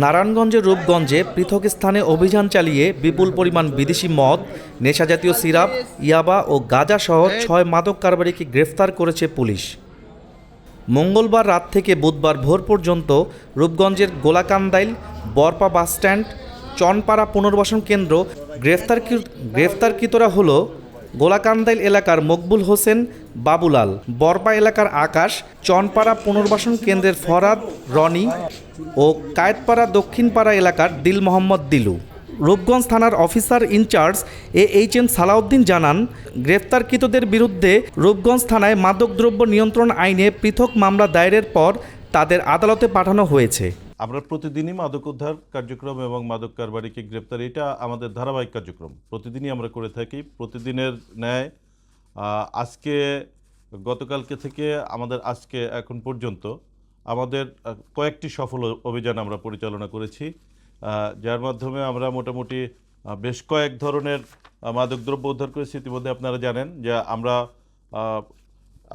নারায়ণগঞ্জের রূপগঞ্জে পৃথক স্থানে অভিযান চালিয়ে বিপুল পরিমাণ বিদেশি মদ, নেশাজাতীয় সিরাপ, ইয়াবা ও গাঁজাসহ ৬ মাদক কারবারিকে গ্রেফতার করেছে পুলিশ। মঙ্গলবার রাত থেকে বুধবার ভোর পর্যন্ত রূপগঞ্জের গোলাকান্দাইল, বরপা বাসস্ট্যান্ড, চনপাড়া পুনর্বাসন কেন্দ্র গ্রেফতারকৃতরা হল গোলাকান্দাইল এলাকার মকবুল হোসেন বাবুলাল, বরপা এলাকার আকাশ, চনপাড়া পুনর্বাসন কেন্দ্রের ফরহাদ রনি ও কায়েতপাড়া দক্ষিণপাড়া এলাকার দিল মোহাম্মদ দিলু। রূপগঞ্জ থানার অফিসার ইনচার্জ এইচ.এম. সালাউদ্দিন জানান, গ্রেফতারকৃতদের বিরুদ্ধে রূপগঞ্জ থানায় মাদকদ্রব্য নিয়ন্ত্রণ আইনে পৃথক মামলা দায়েরের পর তাদের আদালতে পাঠানো হয়েছে। আমরা প্রতিদিনই মাদক উদ্ধার কার্যক্রম এবং মাদক কারবারিকে গ্রেপ্তার, এটা আমাদের ধারাবাহিক কার্যক্রম, প্রতিদিনই আমরা করে থাকি। প্রতিদিনের ন্যায় আজকে গতকালকে থেকে আজকে এখন পর্যন্ত আমাদের কয়েকটি সফল অভিযান আমরা পরিচালনা করেছি, যার মাধ্যমে আমরা মোটামুটি বেশ কয়েক ধরনের মাদকদ্রব্য উদ্ধার করেছি। ইতিমধ্যে আপনারা জানেন যে আমরা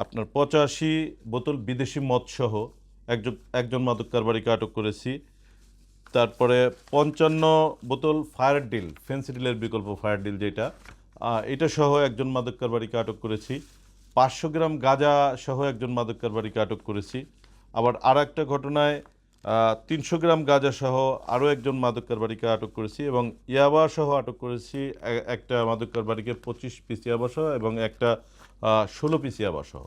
আপনার 85 বোতল বিদেশি মদসহ একজন মাদক কারবারিকে আটক করেছি। তারপরে 55 বোতল ফায়ার ডিল, ফেন্সিডিলের বিকল্প ফায়ার ডিল যেটা, এটা সহ একজন মাদক কারবারিকে আটক করেছি। 500 গ্রাম গাঁজা সহ একজন মাদক কারবারিকে আটক করেছি। আবার আর একটা ঘটনায় 300 গ্রাম গাঁজা সহ আরও একজন মাদক কারবারিকে আটক করেছি এবং ইয়াবা সহ আটক করেছি একটা মাদক কারবারিকে 25 পিস ইয়াবা সহ এবং একটা 16 পিস ইয়াবা সহ।